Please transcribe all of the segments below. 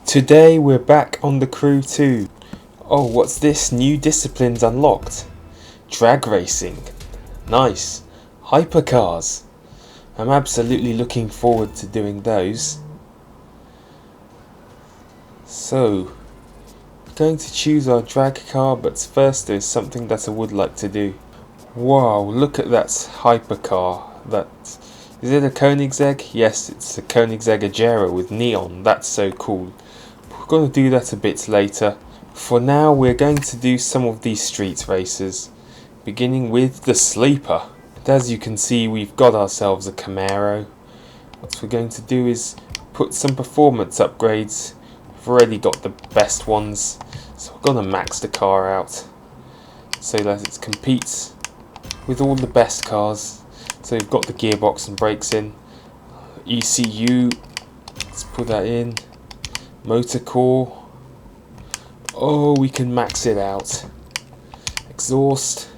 Today we're back on the crew too. Oh, what's this? New disciplines unlocked. Drag racing. Nice. Hypercars. I'm absolutely looking forward to doing those. So, going to choose our drag car, but first there's something that I would like to do. Wow, look at that hypercar. Is it a Koenigsegg? Yes, it's a Koenigsegg Agera with neon. That's so cool. We're going to do that a bit later. For now, we're going to do some of these street races, beginning with the sleeper. And as you can see, we've got ourselves a Camaro. What we're going to do is put some performance upgrades. We've already got the best ones, so we're going to max the car out so that it competes with all the best cars. So we've got the gearbox and brakes in. ECU, let's put that in. Motor core. Oh, we can max it out. Exhaust.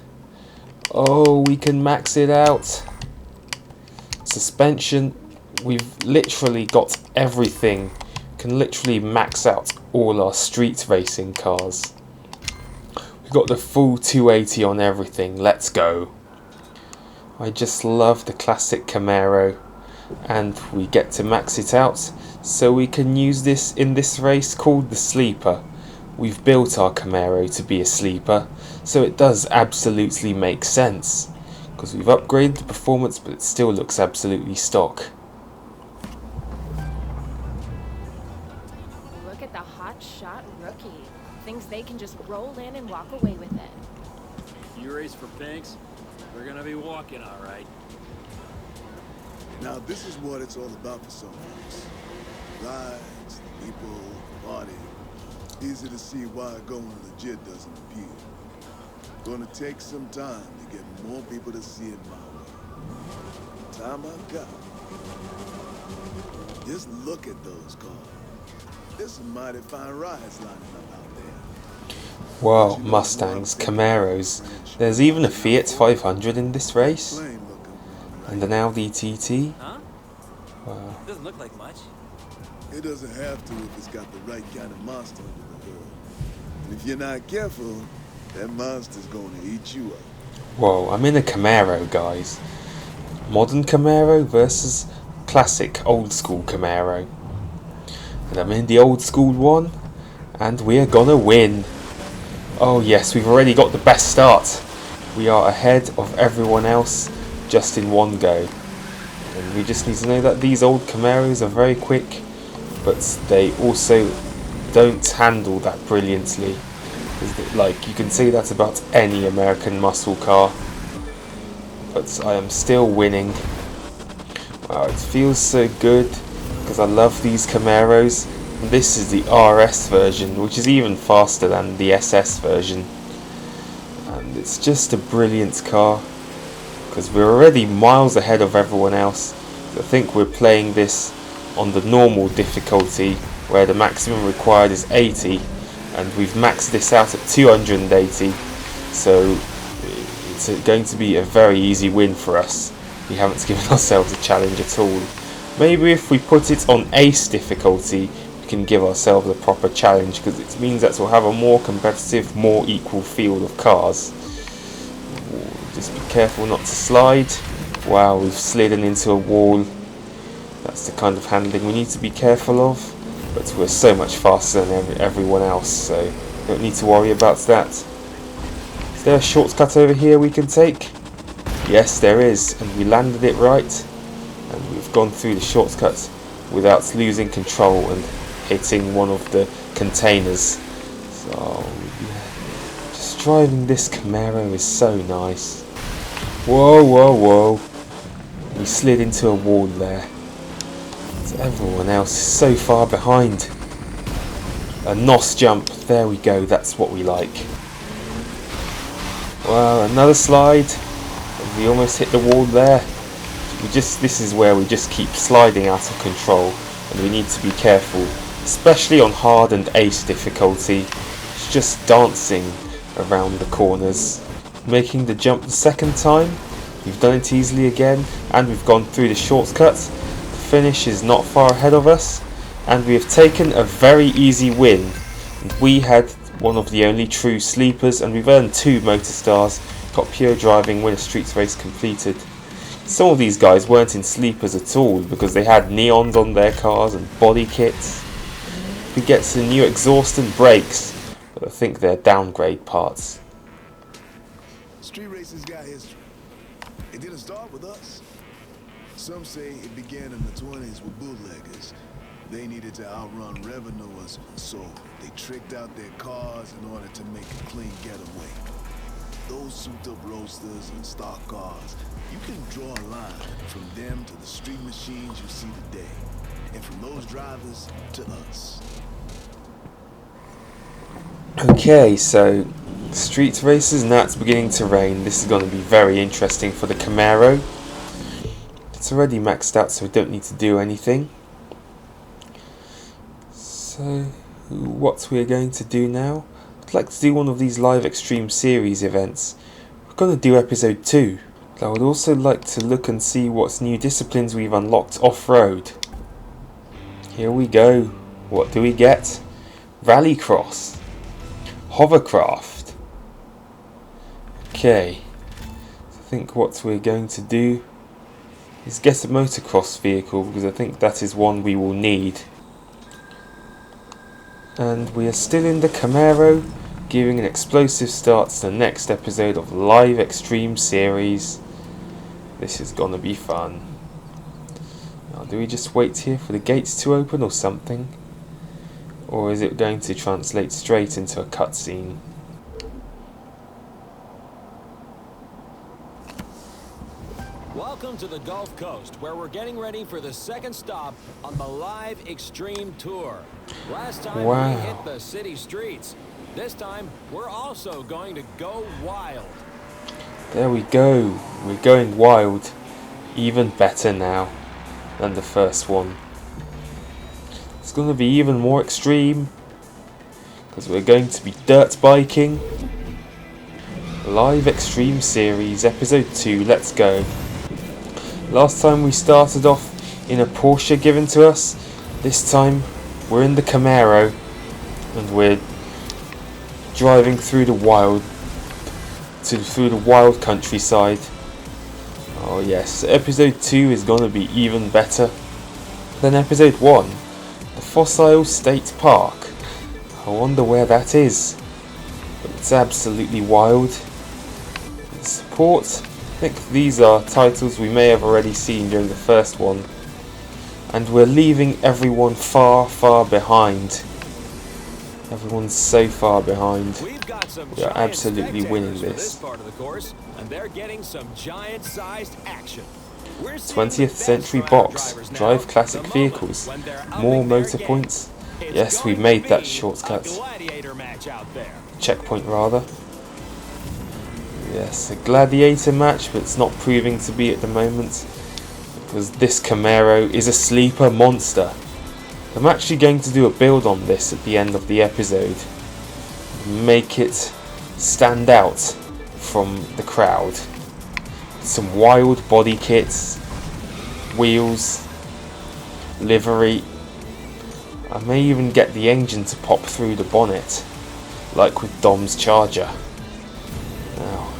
Oh, we can max it out. Suspension. We've literally got everything. Can literally max out all our street racing cars. We've got the full 280 on everything. Let's go. I just love the classic Camaro, and we get to max it out so we can use this in this race called the sleeper. We've built our Camaro to be a sleeper, so it does absolutely make sense because we've upgraded the performance, but it still looks absolutely stock. Look at the hot shot rookie. Thinks they can just roll in and walk away with it. You race for pinks? We're gonna be walking, all right. Now this is what it's all about for some folks. Rides, people, party. Easy to see why going legit doesn't appeal. Gonna take some time to get more people to see it my way. Time I've got. Just look at those cars. There's some mighty fine rides lining up out there. Wow, Mustangs, Camaros. There's even a Fiat 500 in this race. And an Audi TT. Huh? Wow. It doesn't look like much. It doesn't have to if it's got the right kind of monster under the hood. And if you're not careful, that monster's gonna eat you up. Whoa, I'm in a Camaro, guys. Modern Camaro versus classic old school Camaro. And I'm in the old school one, and we're gonna win. Oh yes, we've already got the best start. We are ahead of everyone else just in one go. And we just need to know that these old Camaros are very quick, but they also don't handle that brilliantly. Like, you can say that about any American muscle car. But I am still winning. Wow, it feels so good because I love these Camaros. And this is the RS version, which is even faster than the SS version. And it's just a brilliant car because we're already miles ahead of everyone else. I think we're playing this on the normal difficulty where the maximum required is 80, and we've maxed this out at 280, so it's going to be a very easy win for us. We haven't given ourselves a challenge at all. Maybe if we put it on ace difficulty, we can give ourselves a proper challenge, because it means that we'll have a more competitive, more equal field of cars. Just be careful not to slide. Wow, we've slidden into a wall. That's the kind of handling we need to be careful of, but we're so much faster than everyone else, so don't need to worry about that. Is there a shortcut over here we can take? Yes, there is, and we landed it right, and we've gone through the shortcut without losing control and hitting one of the containers. So yeah, just driving this Camaro is so nice. Whoa, whoa, whoa. We slid into a wall there. Everyone else is so far behind. A NOS jump, there we go, that's what we like. Well, another slide. We almost hit the wall there. This is where we just keep sliding out of control, and we need to be careful, especially on hard and ace difficulty. It's just dancing around the corners. Making the jump the second time. We've done it easily again, and we've gone through the shortcut. Finish is not far ahead of us, And we have taken a very easy win. And we had one of the only true sleepers, and we've earned 2 motor stars, got pure driving when a streets race completed. Some of these guys weren't in sleepers at all because they had neons on their cars and body kits. We get some new exhaust and brakes, but I think they're downgrade parts. Street races got history. It didn't start with us. Some say it began in the 20s with bootleggers. They needed to outrun revenuers, so they tricked out their cars in order to make a clean getaway. Those souped-up roadsters and stock cars, you can draw a line from them to the street machines you see today, and from those drivers to us. Okay, so street races, now it's beginning to rain. This is going to be very interesting for the Camaro. It's already maxed out, so we don't need to do anything. So, what we're going to do now, I'd like to do one of these live extreme series events. We're going to do episode 2. But I would also like to look and see what new disciplines we've unlocked off-road. Here we go. What do we get? Rallycross. Hovercraft. Okay. I think what we're going to do is get a motocross vehicle, because I think that is one we will need. And we are still in the Camaro, giving an explosive start to the next episode of Live Extreme Series. This is gonna be fun. Now, do we just wait here for the gates to open or something? Or is it going to translate straight into a cutscene? Welcome to the Gulf Coast, where we're getting ready for the second stop on the Live Extreme Tour. Last time Wow. we hit the city streets. This time, we're also going to go wild. There we go. We're going wild. Even better now than the first one. It's going to be even more extreme, because we're going to be dirt biking. Live Extreme Series, Episode 2, let's go. Last time we started off in a Porsche given to us. This time we're in the Camaro, and we're driving through the wild countryside. Oh yes, episode 2 is gonna be even better than episode 1. The Fossil State Park. I wonder where that is. But it's absolutely wild. Support. I think these are titles we may have already seen during the first one. And we're leaving everyone far, far behind. Everyone's so far behind. We are absolutely winning this. Part of the course, and they're getting some giant-sized action. 20th century box. Drive classic vehicles. More motor points. Yes, we made that shortcut. Checkpoint rather. Yes, a gladiator match, but it's not proving to be at the moment, because this Camaro is a sleeper monster. I'm actually going to do a build on this at the end of the episode. Make it stand out from the crowd. Some wild body kits, wheels, livery. I may even get the engine to pop through the bonnet, like with Dom's Charger. Now,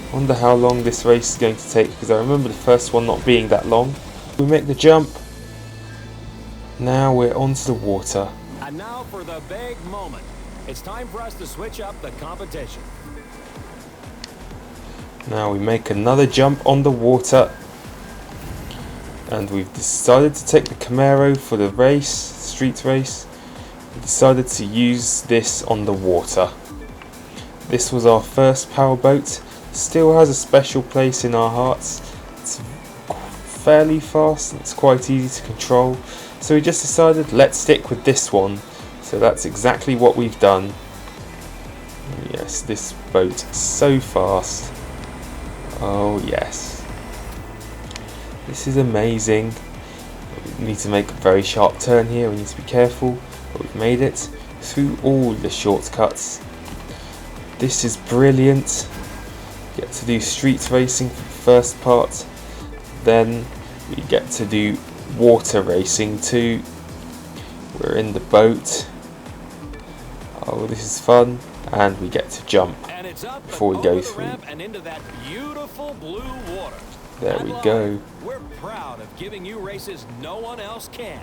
I wonder how long this race is going to take, because I remember the first one not being that long. We make the jump. Now we're onto the water. And now for the big moment. It's time for us to switch up the competition. Now we make another jump on the water. And we've decided to take the Camaro for the race, street race. We decided to use this on the water. This was our first powerboat. Still has a special place in our hearts. It's fairly fast, it's quite easy to control. So we just decided, let's stick with this one. So that's exactly what we've done. Yes, this boat is so fast. Oh yes. This is amazing. We need to make a very sharp turn here, we need to be careful. But we've made it through all the shortcuts. This is brilliant. Get to do street racing for the first part. Then we get to do water racing too. We're in the boat. Oh, this is fun. And we get to jump And it's up before we and go over the through. ramp and into that beautiful blue water. There At we Live, go. We're proud of giving you races no one else can.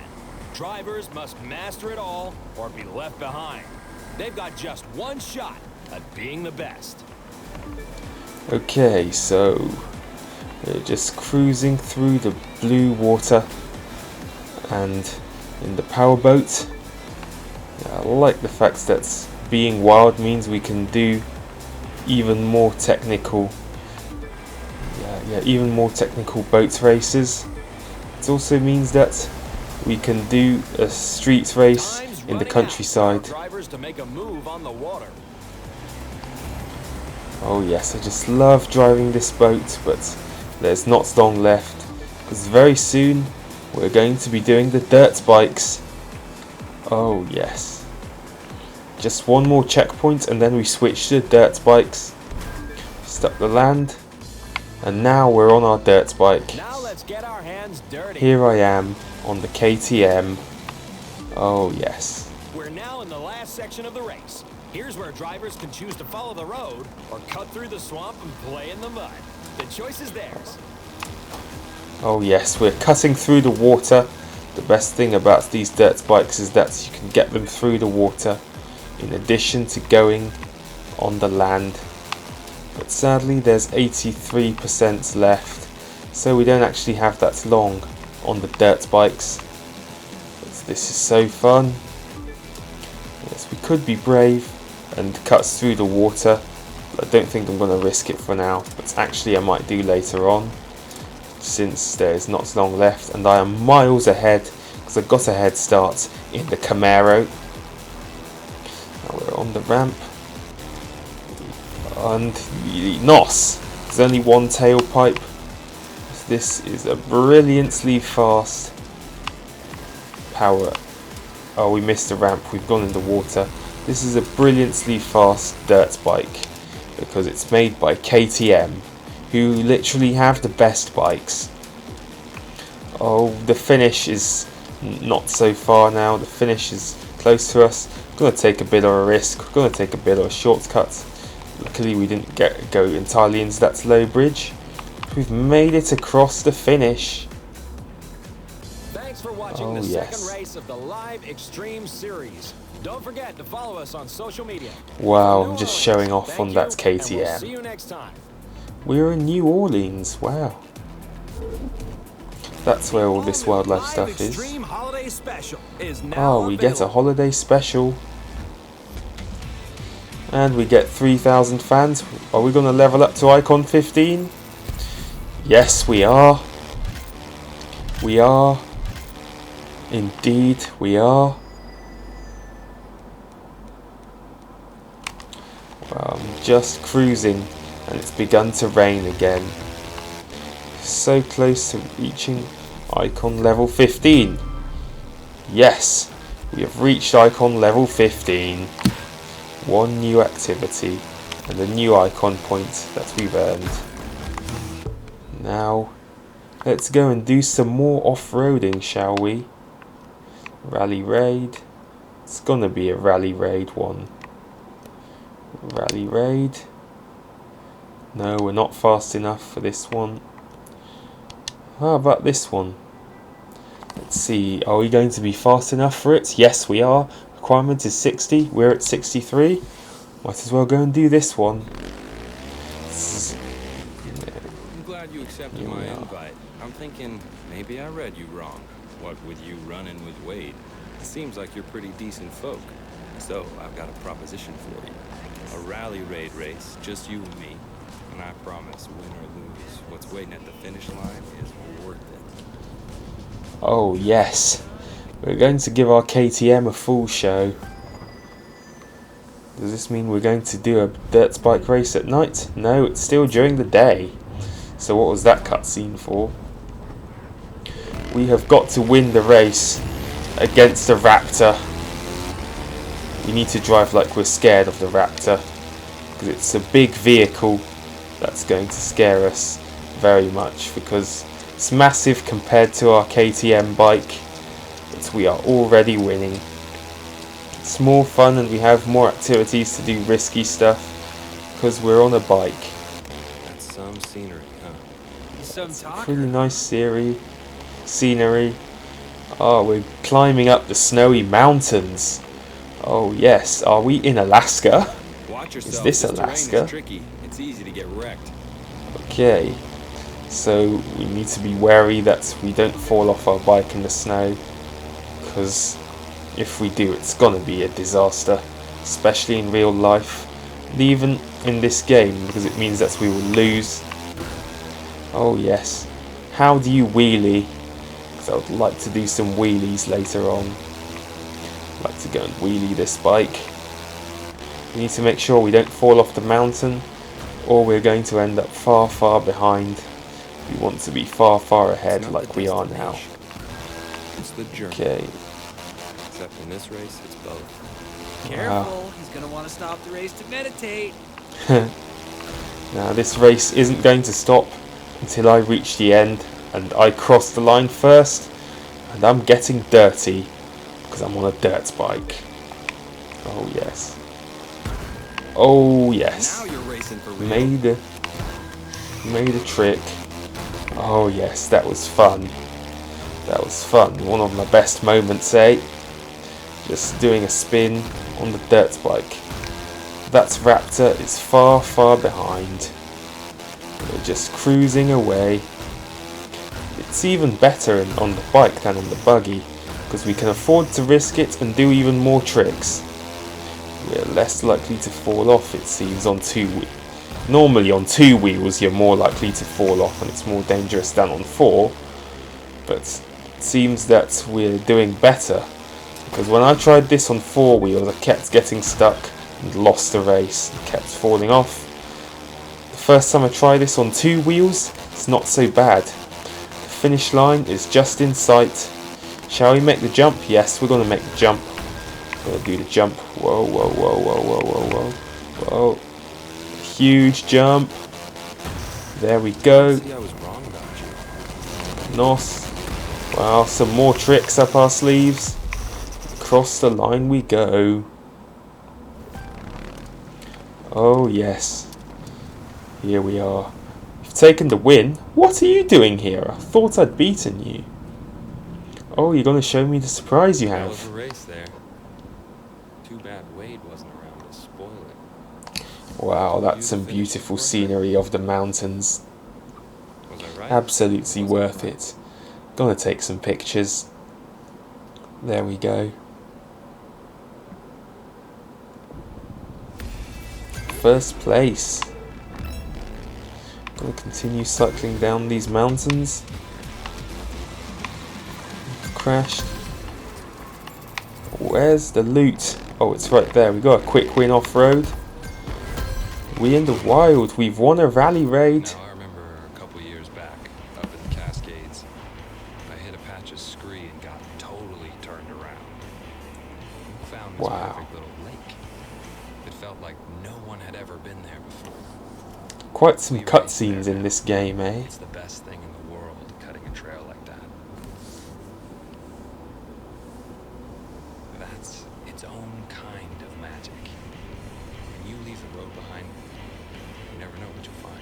Drivers must master it all or be left behind. They've got just one shot at being the best. Okay, so we're just cruising through the blue water and in the powerboat. I like the fact that being wild means we can do even more technical even more technical boat races. It also means that we can do a street race Time's in the running out countryside. for our drivers to make a move on the water. Oh yes, I just love driving this boat, but there's not long left because very soon we're going to be doing the dirt bikes. Oh yes. Just one more checkpoint and then we switch to dirt bikes. Stop the land. And now we're on our dirt bike. Now let's get our hands dirty. Here I am on the KTM. Oh yes. We're now in the last section of the race. Here's where drivers can choose to follow the road or cut through the swamp and play in the mud. The choice is theirs. Oh yes, we're cutting through the water. The best thing about these dirt bikes is that you can get them through the water in addition to going on the land. But sadly there's 83% left, so we don't actually have that long on the dirt bikes. But this is so fun. Yes, we could be brave and cut through the water, but I don't think I'm going to risk it for now. But actually I might do later on, since there's not long left and I am miles ahead because I got a head start in the Camaro. Now we're on the ramp. And NOS, there's only one tailpipe. This is a brilliantly fast power. Oh, we missed the ramp, we've gone in the water. This is a brilliantly fast dirt bike because it's made by KTM, who literally have the best bikes. Oh, the finish is not so far now. The finish is close to us. We're going to take a bit of a risk. We're going to take a bit of a shortcut. Luckily we didn't go entirely into that low bridge. We've made it across the finish. Thanks for watching Oh, the yes. second race of the Live Extreme Series. Don't forget to follow us on social media. Wow, From I'm New just Orleans, showing off thank on you, that and we'll KTM. see you next time. We're in New Orleans, wow. That's where all this wildlife Live stuff is. Extreme Holiday Special is now Oh, we get a available. holiday special. And we get 3,000 fans. Are we going to level up to Icon 15? Yes, we are. We are. Indeed, we are. Well, I'm just cruising and it's begun to rain again. So close to reaching Icon level 15. Yes, we have reached Icon level 15. One new activity and a new icon point that we've earned. Now, let's go and do some more off-roading, shall we? Rally raid. It's gonna be a rally raid one. Rally raid. No, we're not fast enough for this one. How about this one? Let's see, are we going to be fast enough for it? Yes, we are. Requirement is 60, we're at 63. Might as well go and do this one. I'm glad you accepted my invite. I'm thinking maybe I read you wrong. What with you running with Wade, it seems like you're pretty decent folk. So I've got a proposition for you. A rally raid race, just you and me. And I promise, win or lose, what's waiting at the finish line is worth it. Oh yes, we're going to give our KTM a full show. Does this mean we're going to do a dirt bike race at night? No, it's still during the day. So what was that cutscene for? We have got to win the race against the Raptor. We need to drive like we're scared of the Raptor, because it's a big vehicle that's going to scare us very much, because it's massive compared to our KTM bike, but we are already winning. It's more fun and we have more activities to do risky stuff because we're on a bike. That's some scenery, huh? Some talk. Pretty nice scenery. Oh, we're climbing up the snowy mountains. Oh yes, are we in Alaska? Watch yourself. Is this terrain Alaska? is tricky. It's easy to get wrecked. Okay, so we need to be wary that we don't fall off our bike in the snow, because if we do, it's gonna be a disaster, especially in real life, and even in this game, because it means that we will lose. Oh yes, how do you wheelie? Because I would like to do some wheelies later on. I'd like to go and wheelie this bike. We need to make sure we don't fall off the mountain, or we're going to end up far, far behind. We want to be far, far ahead like we are now. It's the journey. Okay. Except in this race, it's both. Careful, he's gonna want to stop the race to meditate. Now this race isn't going to stop until I reach the end and I cross the line first, and I'm getting dirty because I'm on a dirt bike. Oh yes. Oh yes. Now you're racing for real. Made a trick. Oh yes, that was fun. That was fun. One of my best moments, eh? Just doing a spin on the dirt bike. That Raptor is far, far behind. We're just cruising away. It's even better on the bike than on the buggy, because we can afford to risk it and do even more tricks. We're less likely to fall off, it seems, on two wheels. Normally on two wheels you're more likely to fall off and it's more dangerous than on four, but it seems that we're doing better, because when I tried this on four wheels I kept getting stuck and lost the race and kept falling off. The first time I tried this on two wheels, it's not so bad. The finish line is just in sight. Shall we make the jump? Yes, we're going to make the jump. We're going to do the jump. Whoa, whoa, whoa, whoa, whoa, whoa, whoa. Whoa. Huge jump. There we go. See, I was wrong about you. Nos. Wow, some more tricks up our sleeves. Across the line we go. Oh yes. Here we are. You've taken the win. What are you doing here? I thought I'd beaten you. Oh, you're going to show me the surprise you That was have. a race there. Too bad Wade wasn't around to spoil it. Wow, that's some beautiful scenery of the mountains. Was I right? Absolutely Was I worth right? it. Gonna take some pictures. There we go. First place. Gonna continue cycling down these mountains. Crashed. Where's the loot? Oh, it's right there. We got a quick win off-road. We in the wild. We've won a rally raid. Now, I remember a couple years back, up in the Cascades, I hit a patch of scree and got totally turned around. Found this Wow. perfect little lake. It felt like no one had ever been there before. Quite some cutscenes in this game, eh? It's the best thing in the world, cutting a trail like that. That's its own kind of magic. When you leave the road behind, you never know what you'll find.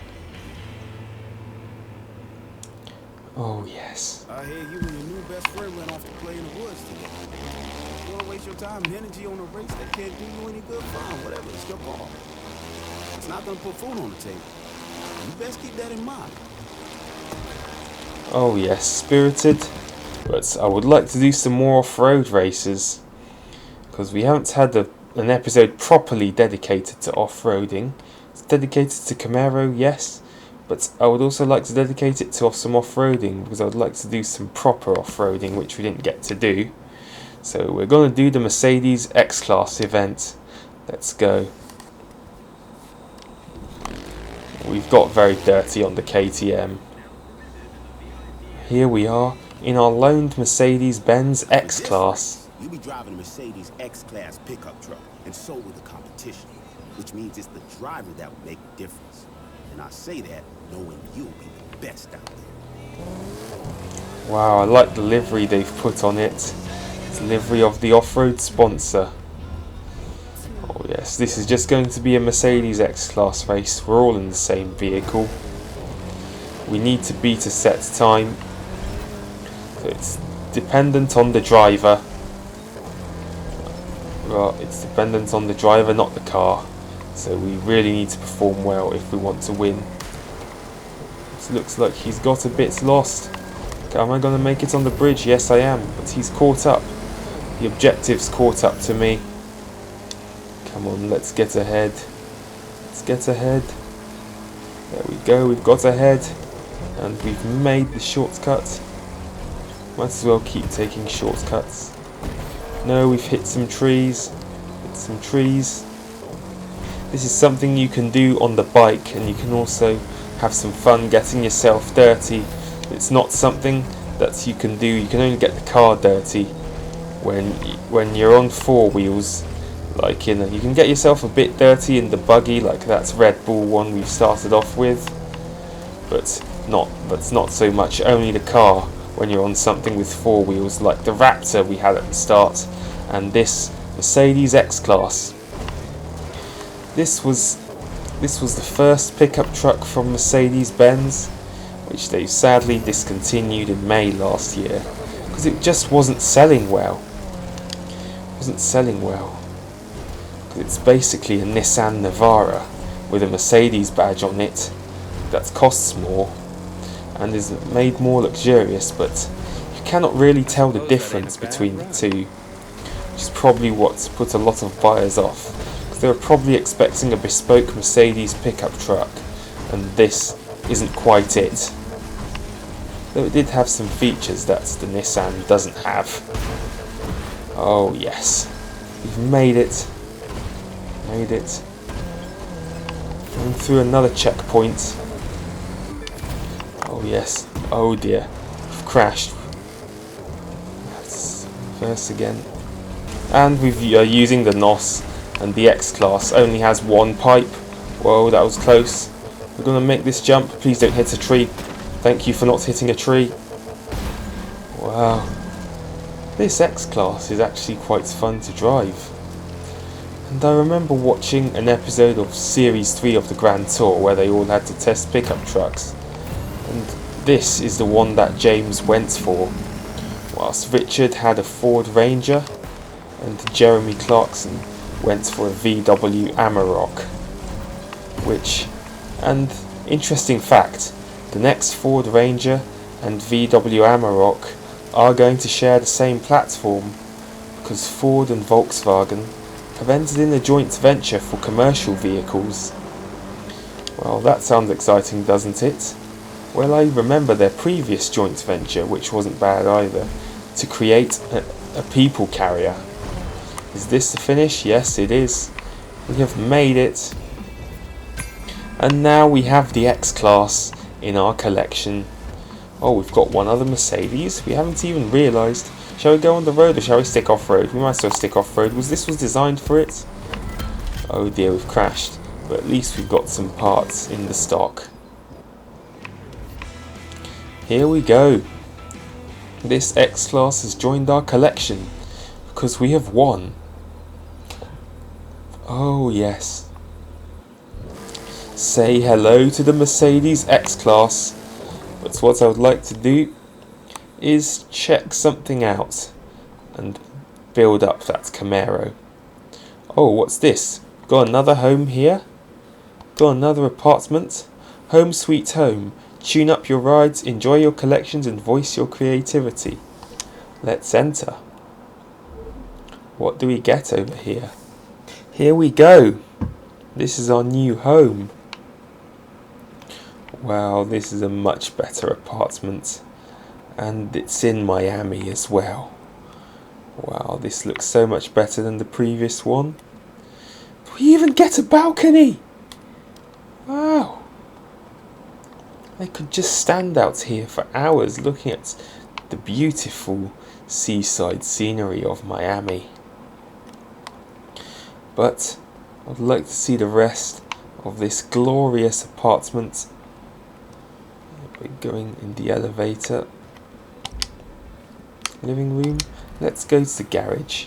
Oh yes. I hear you and your new best friend went off to play in the woods together. You wanna waste your time and energy on a race that can't do you any good? Fine, whatever, it's your call. It's not gonna put food on the table. You best keep that in mind. Oh yes, Spirited. But I would like to do some more off-road races, because we haven't had an episode properly dedicated to off-roading. It's dedicated to Camaro, yes, but I would also like to dedicate it to some off-roading, because I would like to do some proper off-roading, which we didn't get to do. So we're going to do the Mercedes X-Class event. Let's go. We've got very dirty on the KTM. Here we are in our loaned Mercedes-Benz X-Class. You be driving a Mercedes X-Class pickup truck, and so will the competition, which means it's the driver that will make the difference. And I say that knowing you'll be the best out there. Wow, I like the livery they've put on it. It's the livery of the off-road sponsor. yes, this is just going to be a Mercedes X-Class race. We're all in the same vehicle. We need to beat a set time. So it's dependent on the driver. Well, it's dependent on the driver, not the car. So we really need to perform well if we want to win. It looks like he's got a bit lost. Am I going to make it on the bridge? Yes, I am. But he's caught up. The objective's caught up to me. Come on, let's get ahead. Let's get ahead. There we go, we've got ahead. And we've made the shortcut. Might as well keep taking shortcuts. No, we've hit some trees. Hit some trees. This is something you can do on the bike, and you can also have some fun getting yourself dirty. It's not something that you can do. You can only get the car dirty when you're on four wheels. Like you can get yourself a bit dirty in the buggy, like that Red Bull one we've started off with, but not so much. Only the car when you're on something with four wheels, like the Raptor we had at the start, and this Mercedes X-Class. This was the first pickup truck from Mercedes-Benz, which they sadly discontinued in May last year because it just wasn't selling well. It's basically a Nissan Navara with a Mercedes badge on it that costs more and is made more luxurious, but you cannot really tell the difference between the two, which is probably what's put a lot of buyers off, because they were probably expecting a bespoke Mercedes pickup truck, and this isn't quite it. Though it did have some features that the Nissan doesn't have. Oh yes, we've made it. Going through another checkpoint. Oh yes. Oh dear. We've crashed. Let's reverse again. And we're using the NOS, and the X-Class only has one pipe. Whoa, that was close. We're going to make this jump. Please don't hit a tree. Thank you for not hitting a tree. Wow. This X-Class is actually quite fun to drive. And I remember watching an episode of Series 3 of the Grand Tour where they all had to test pickup trucks. And this is the one that James went for, whilst Richard had a Ford Ranger and Jeremy Clarkson went for a VW Amarok. And interesting fact, the next Ford Ranger and VW Amarok are going to share the same platform, because Ford and Volkswagen have entered in a joint venture for commercial vehicles. Well, that sounds exciting, doesn't it? Well, I remember their previous joint venture, which wasn't bad either, to create a people carrier. Is this the finish? Yes, it is. We have made it. And now we have the X-Class in our collection. Oh, we've got one other Mercedes. We haven't even realised. Shall we go on the road or shall we stick off-road? We might as well stick off-road. This was designed for it? Oh dear, we've crashed. But at least we've got some parts in the stock. Here we go. This X-Class has joined our collection because we have won. Oh yes. Say hello to the Mercedes X-Class. But what I would like to do is check something out and build up that Camaro. Oh, what's this? Got another home here? Got another apartment? Home sweet home. Tune up your rides, enjoy your collections and voice your creativity. Let's enter. What do we get over here? Here we go. This is our new home. Wow, this is a much better apartment. And it's in Miami as well. Wow, this looks so much better than the previous one. We even get a balcony! Wow. I could just stand out here for hours looking at the beautiful seaside scenery of Miami. But I'd like to see the rest of this glorious apartment. We're going in the elevator. Living room. Let's go to the garage.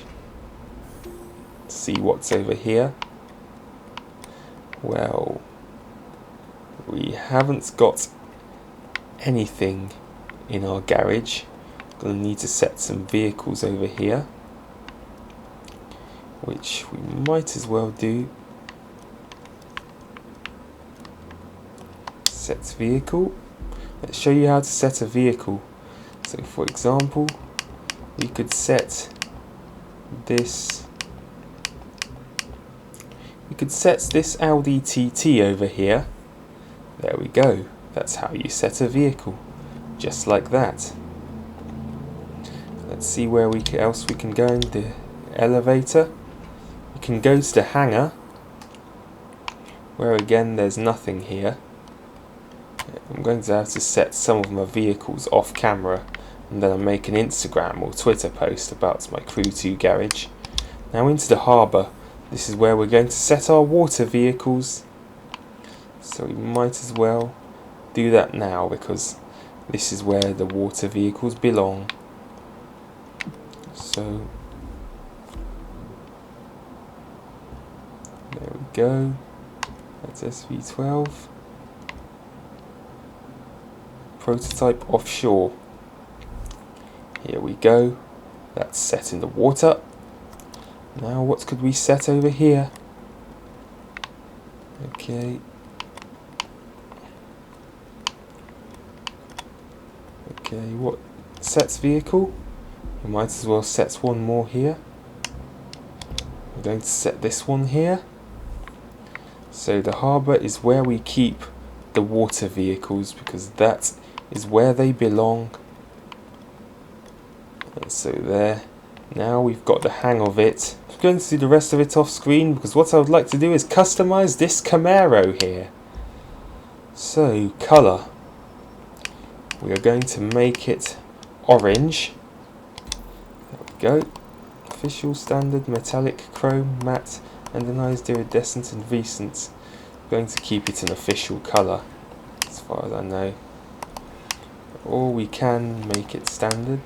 See what's over here. Well, we haven't got anything in our garage. Gonna need to set some vehicles over here, which we might as well do. Set vehicle. Let's show you how to set a vehicle. So for example, we could set this. We could set this Audi TT over here. There we go. That's how you set a vehicle, just like that. Let's see where else we can go in the elevator. We can go to the hangar, where again there's nothing here. I'm going to have to set some of my vehicles off camera, and then I'll make an Instagram or Twitter post about my Crew 2 garage. Now into the harbour. This is where we're going to set our water vehicles. So we might as well do that now, because this is where the water vehicles belong. So there we go. That's SV12. Prototype offshore. Here we go. That's set in the water. Now what could we set over here? Okay. Okay, what sets vehicle? We might as well set one more here. We're going to set this one here. So the harbour is where we keep the water vehicles, because that is where they belong. And so there. Now we've got the hang of it. I'm going to do the rest of it off screen, because what I would like to do is customise this Camaro here. So, colour. We are going to make it orange. There we go. Official, standard, metallic, chrome, matte, anodized, iridescent and recent. I'm going to keep it an official colour, as far as I know. Or we can make it standard.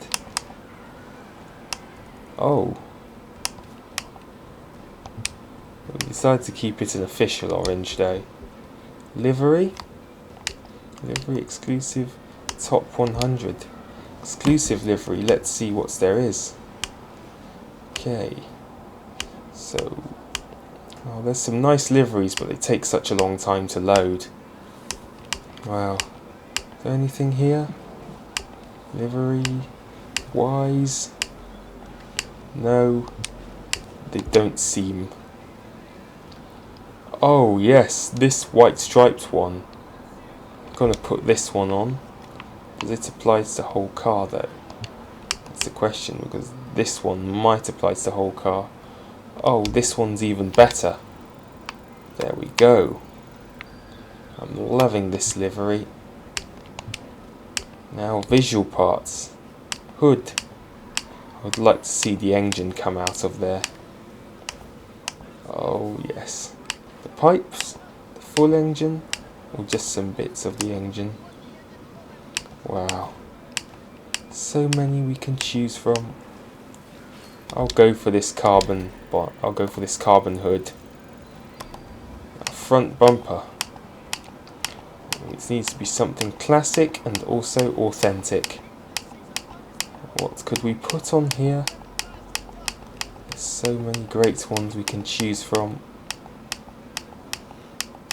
Oh. We decided to keep it an official orange though. Livery. Livery exclusive. Top 100. Exclusive livery. Let's see what there is. Okay. So. Oh, there's some nice liveries, but they take such a long time to load. Wow. Is there anything here? Livery. Wise. No. They don't seem. Oh yes, this white striped one. I'm gonna put this one on. Does it apply to the whole car though? That's the question, because this one might apply to the whole car. Oh, this one's even better. There we go. I'm loving this livery. Now visual parts. Hood. I would like to see the engine come out of there. Oh yes. The pipes, the full engine, or just some bits of the engine. Wow. So many we can choose from. I'll go for this carbon hood. A front bumper. It needs to be something classic and also authentic. What could we put on here? There's so many great ones we can choose from.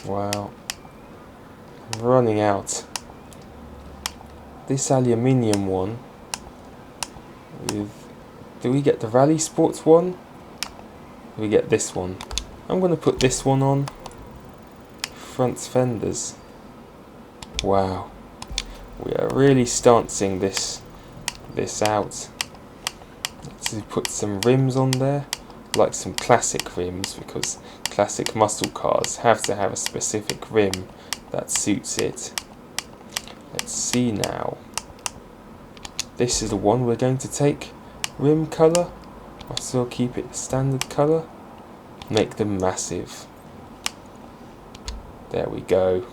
Wow. I'm running out. This aluminium one with... Do we get the Rally Sports one? Do we get this one? I'm going to put this one on. Front fenders. Wow. We are really stancing this out. Let's put some rims on there. Like some classic rims, because classic muscle cars have to have a specific rim that suits it. Let's see now. This is the one we're going to take. Rim colour. I'll still keep it standard colour. Make them massive. There we go.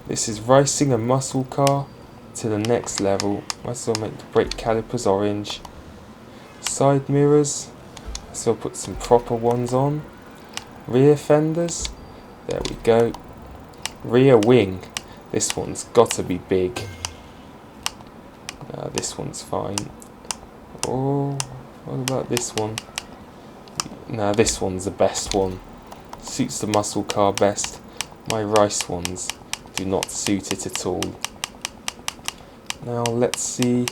This is racing a muscle car to the next level. Might as well make the brake calipers orange. Side mirrors. So I'll put some proper ones on. Rear fenders. There we go. Rear wing. This one's got to be big. This one's fine. Oh, what about this one? Nah, this one's the best one. Suits the muscle car best. My rice ones do not suit it at all. Now let's see.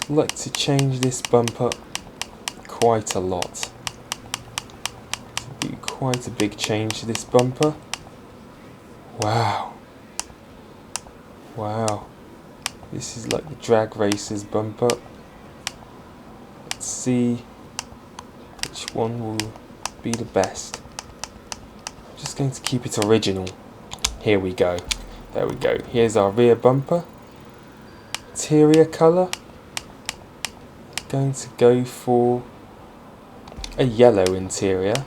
I'd like to change this bumper quite a lot. To do quite a big change to this bumper. Wow. Wow. This is like the drag racer's bumper. Let's see which one will be the best. I'm just going to keep it original. Here we go. There we go. Here's our rear bumper. Interior colour. Going to go for a yellow interior.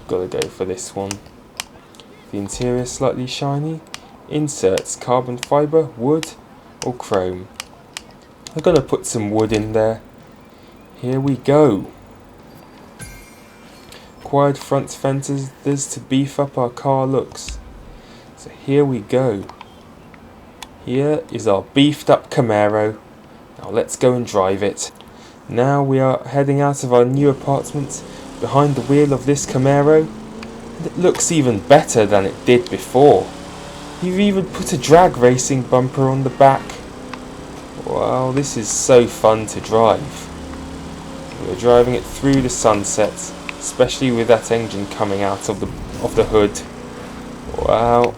Gotta go for this one. The interior slightly shiny. Inserts carbon fibre, wood or chrome. I'm gonna put some wood in there. Here we go. Acquired front fenders to beef up our car looks. So here we go. Here is our beefed up Camaro. Now let's go and drive it. Now we are heading out of our new apartment behind the wheel of this Camaro. And it looks even better than it did before. You've even put a drag racing bumper on the back. Wow, this is so fun to drive. We're driving it through the sunset, especially with that engine coming out of the hood. Wow.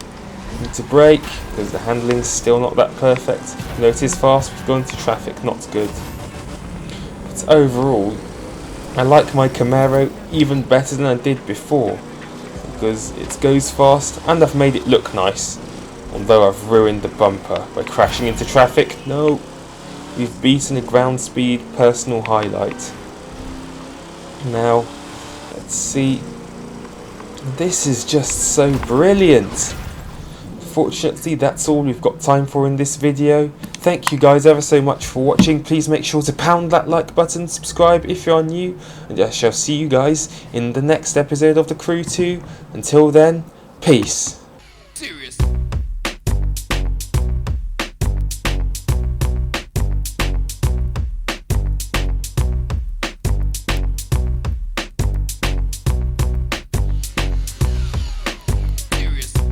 Need to brake because the handling's still not that perfect. You know, it is fast, we've gone into traffic, not good. But overall, I like my Camaro even better than I did before because it goes fast and I've made it look nice. Although I've ruined the bumper by crashing into traffic. No, we've beaten a ground speed personal highlight. Now, let's see. This is just so brilliant. Fortunately, that's all we've got time for in this video. Thank you guys ever so much for watching. Please make sure to pound that like button, subscribe if you are new, and I shall see you guys in the next episode of The Crew 2. Until then, peace.